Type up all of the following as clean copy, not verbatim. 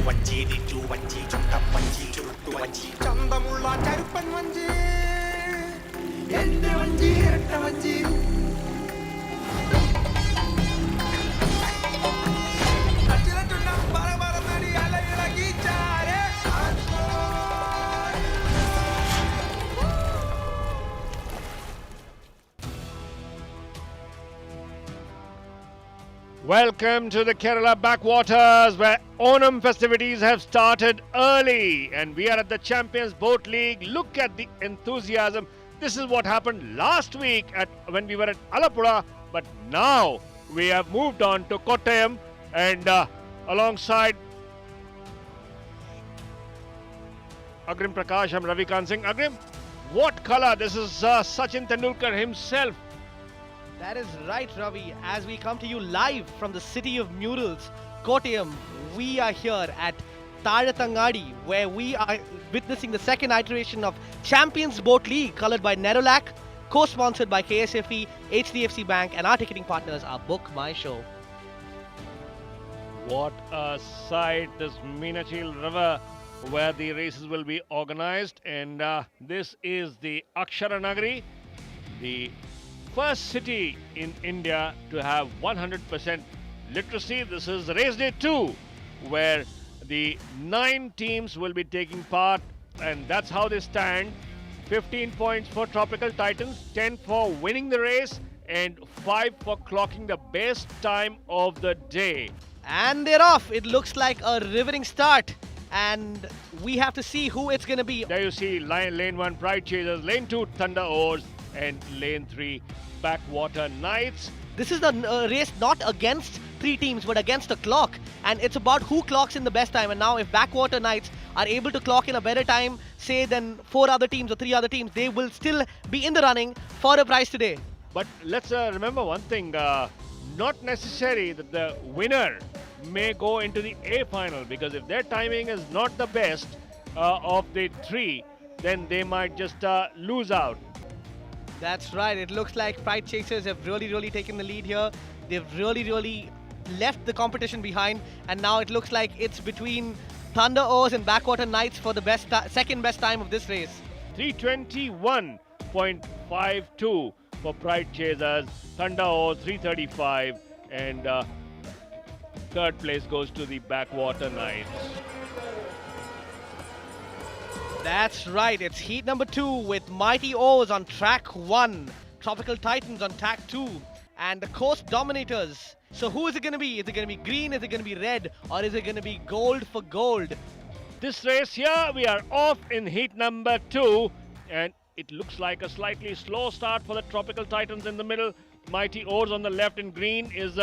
വഞ്ചി നീറ്റു വഞ്ചി ചുട്ടം വഞ്ചി ചുരുട്ടു വഞ്ചി ചന്തമുള്ള കരുപ്പൻ വഞ്ചി എന്റെ വഞ്ചി ഇരട്ട വഞ്ചി Welcome to the Kerala backwaters where Onam festivities have started early and we are at the Champions Boat League. Look at the enthusiasm. This is what happened last week when we were at Alappuzha, but now we have moved on to Kottayam and alongside Agrim Prakash, I'm Ravikant Singh. Agrim, what colour? This is Sachin Tendulkar himself. That is right, Ravi. As we come to you live from the city of murals, Kottayam, we are here at Thazhathangadi, where we are witnessing the second iteration of Champions Boat League, coloured by Nerolac, co-sponsored by KSFE, HDFC Bank, and our ticketing partners are Book My Show. What a sight, this Meenachil River where the races will be organized, and this is the Aksharanagari, the first city in India to have 100% literacy. This is race day 2 where the 9 teams will be taking part, and that's how they stand. 15 points for Tropical Titans, 10 for winning the race, and 5 for clocking the best time of the day. And they're off. It looks like a rivering start, and we have to see who it's going to be. There you see lane 1 Pride Chasers, lane 2 Thunder Oars, and lane 3 Backwater Knights. This is the race not against 3 teams but against the clock, and it's about who clocks in the best time. And now if Backwater Knights are able to clock in a better time, say, than 4 other teams or 3 other teams, they will still be in the running for a prize today. But let's remember one thing, not necessary that the winner may go into the A final, because if their timing is not the best of the 3, then they might just lose out. That's right. It looks like Pride Chasers have really taken the lead here. They've really left the competition behind, and now it looks like it's between Thunder Oars and Backwater Knights for the second best time of this race. 321.52 for Pride Chasers, Thunder Oars 335, and third place goes to the Backwater Knights. That's right, it's heat number 2 with Mighty Oars on track 1, Tropical Titans on track 2, and the Coast Dominators. So who is it going to be? Is it going to be green, is it going to be red, or is it going to be gold for gold? This race here, we are off in heat number 2, and it looks like a slightly slow start for the Tropical Titans in the middle. Mighty Oars on the left in green is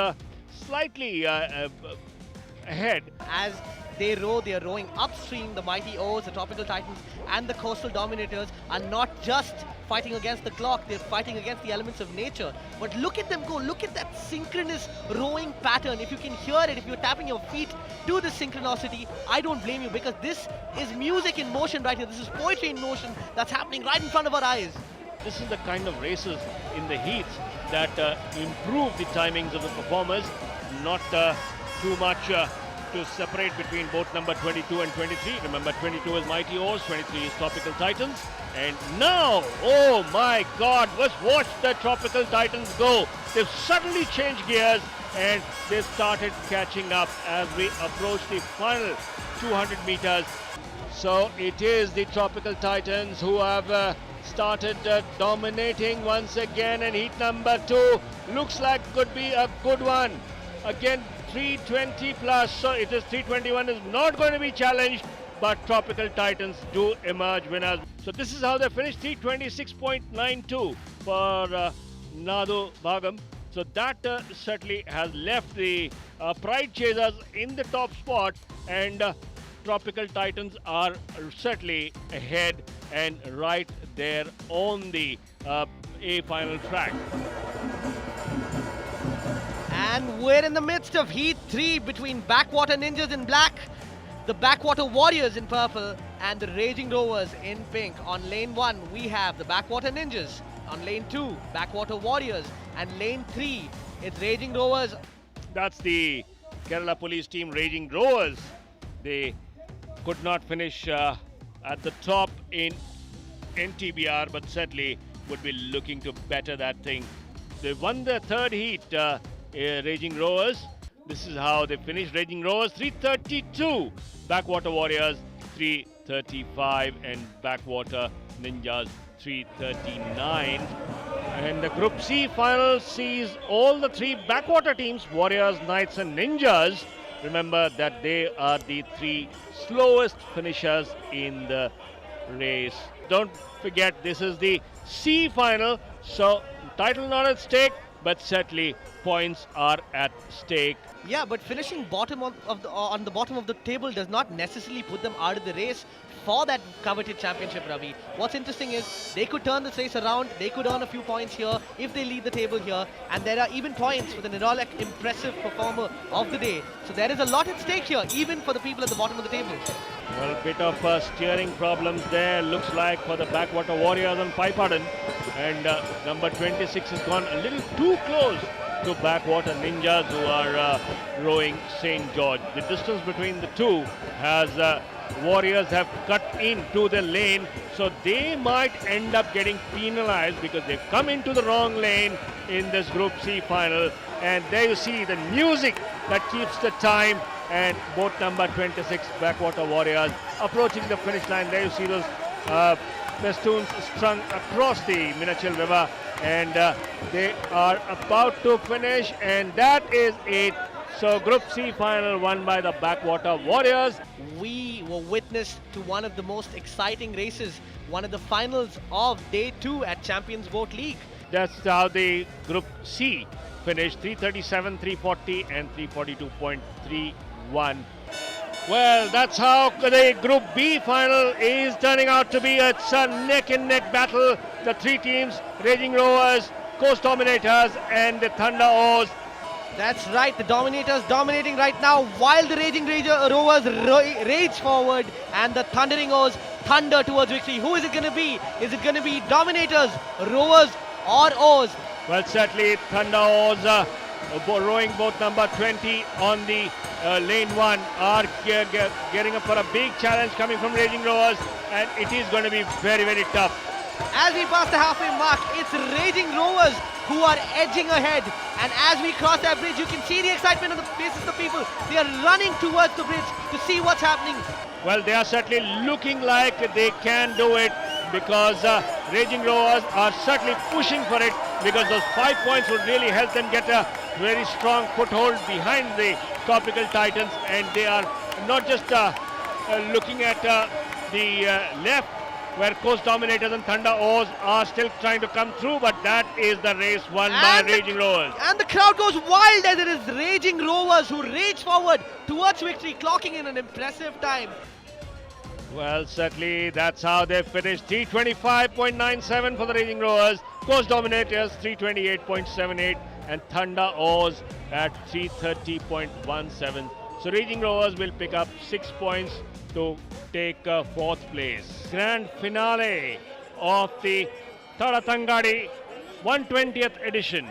slightly ahead. As they row, they are rowing upstream. The Mighty Oars, the Tropical Titans, and the Coastal Dominators are not just fighting against the clock, they're fighting against the elements of nature. But look at them go, look at that synchronous rowing pattern. If you can hear it, if you're tapping your feet to the synchronicity, I don't blame you, because this is music in motion right here. This is poetry in motion that's happening right in front of our eyes. This is the kind of races in the heats that improve the timings of the performers, not too much to separate between boat number 22 and 23. Remember, 22 is Mighty Oars, 23 is Tropical Titans. And now, oh my God, let's watch the Tropical Titans go. They've suddenly changed gears and they started catching up as we approach the final 200 meters. So it is the Tropical Titans who have started dominating once again, and heat number 2 looks like could be a good one. Again, 320 plus, so it is 321 is not going to be challenged, but Tropical Titans do emerge winners. So this is how they finished, 326.92 for Nadu Bhagam. So that certainly has left the Pride Chasers in the top spot, and Tropical Titans are certainly ahead and right there on the A final track. And we're in the midst of Heat 3 between Backwater Ninjas in black, the Backwater Warriors in purple, and the Raging Rovers in pink. On lane 1, we have the Backwater Ninjas. On lane 2, Backwater Warriors. And lane 3, it's Raging Rovers. That's the Kerala Police team, Raging Rovers. They could not finish at the top in NTBR, but certainly would be looking to better that thing. They won their third heat, Raging Rovers. This is how they finished. Raging Rovers 332, Backwater Warriors 335, and Backwater Ninjas 339. And the Group C final sees all the three backwater teams, Warriors, Knights and Ninjas. Remember that they are the three slowest finishers in the race. Don't forget, this is the C final, so title not at stake, but certainly points are at stake. Yeah, but finishing bottom on the bottom of the table does not necessarily put them out of the race for that coveted championship, Ravi. What's interesting is they could turn this race around, they could earn a few points here if they lead the table here, and there are even points for the Nirolek impressive performer of the day. So there is a lot at stake here, even for the people at the bottom of the table. Well, a bit of steering problems there, looks like, for the Backwater Warriors on Paipadan. And number 26 has gone a little too close to Backwater Ninjas, who are rowing St. George. The distance between the two has Warriors have cut into the lane, so they might end up getting penalized because they've come into the wrong lane in this Group C final. And there you see the music that keeps the time, and boat number 26 Backwater Warriors approaching the finish line. There you see those festoons strung across the Minachil River, and they are about to finish, and that is it. So Group C final won by the Backwater Warriors. We were witness to one of the most exciting races, one of the finals of day 2 at Champions Boat League. That's how the Group C finished, 337, 340 and 342.31. Well, that's how the Group B final is turning out to be. It's a neck-and-neck battle. The three teams, Raging Rovers, Coast Dominators and the Thunder O's. That's right, the Dominators dominating right now while the Raging Rovers rage forward and the Thundering O's thunder towards victory. Who is it going to be? Is it going to be Dominators, Rovers or O's? Well, certainly Thunder O's rowing boat number 20 on the lane 1 are getting up for a big challenge coming from Raging Rovers, and it is going to be very, very tough. As we pass the halfway mark, it's Raging Rovers who are edging ahead, and as we cross that bridge, you can see the excitement on the faces of the people. They are running towards the bridge to see what's happening. Well, they are certainly looking like they can do it, because Raging Rovers are certainly pushing for it, because those 5 points would really help them get a very strong foothold behind the Tropical Titans. And they are not just looking at the left, where Coast Dominators and Thunder O's are still trying to come through, but that is the race won by Raging Rovers. And the crowd goes wild as it is Raging Rovers who rage forward towards victory, clocking in an impressive time. Well, certainly that's how they finished. 325.97 for the Raging Rovers, Coast Dominators 328.78, and Thunder O's at 330.17. So Raging Rovers will pick up 6 points to take 4th place. Grand finale of the Thazhathangadi 120th edition.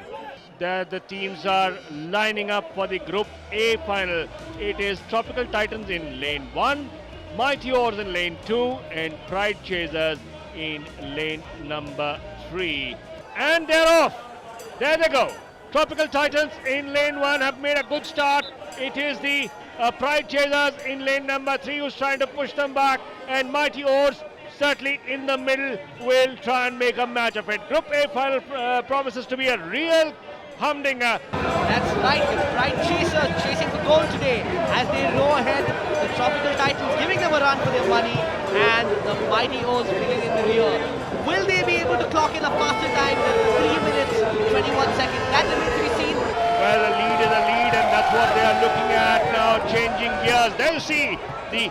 There the teams are lining up for the Group A final. It is Tropical Titans in lane 1, Mighty Oars in lane 2, and Pride Chasers in lane number 3. And they're off. There they go. Tropical Titans in lane 1 have made a good start. It is the Pride Chasers in lane number 3 who's trying to push them back, and Mighty Oars certainly in the middle will try and make a match of it. Group A final promises to be a real humdinger. That's right, the Pride Chasers chasing the goal today as they row ahead. The Tropical Titans giving them a run for their money, and the Mighty O's filling in the rear. Will they be able to clock in a faster time than 3 minutes 21 seconds? That remains to be seen. Well, a lead is a lead, and that's what they are looking at now, changing gears. There you see the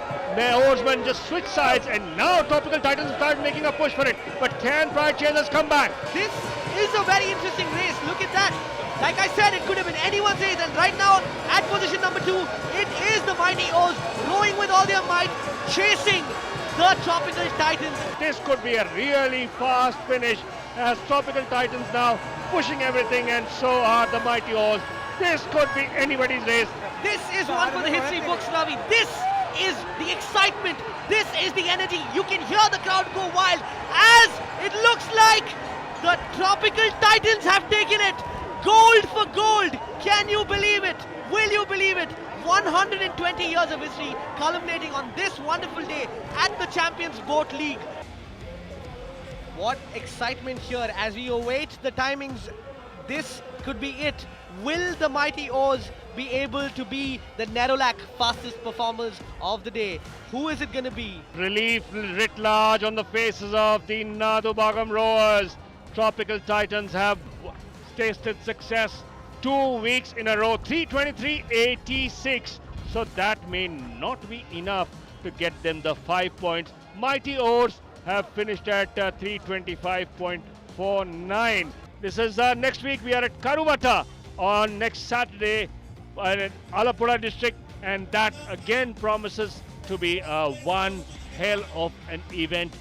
oarsmen just switch sides, and now Tropical Titans start making a push for it. But can Pride Chasers come back? This is a very interesting race. Look at that. Like I said, it could have been anyone's race, and right now at position number 2, it is the Mighty O's rowing with all their might, chasing the Tropical Titans. This could be a really fast finish, as Tropical Titans now pushing everything, and so are the Mighty O's. This could be anybody's race. This is one for the history books, Ravi. This is the excitement. This is the energy. You can hear the crowd go wild as it looks like the Tropical Titans have taken it. Gold for gold. Can you believe it? Will you believe it? 120 years of history culminating on this wonderful day at the Champions Boat League. What excitement here as we await the timings. This could be it. Will the mighty Oars be able to be the Nerolac fastest performers of the day? Who is it going to be? Relief writ large on the faces of the Nadubagam rowers. Tropical Titans have tasted success 2 weeks in a row, 323.86. So that may not be enough to get them the 5 points. Mighty Oars have finished at 325.49. This is next week. We are at Karumata on next Saturday in Alapura district, and that again promises to be one hell of an event.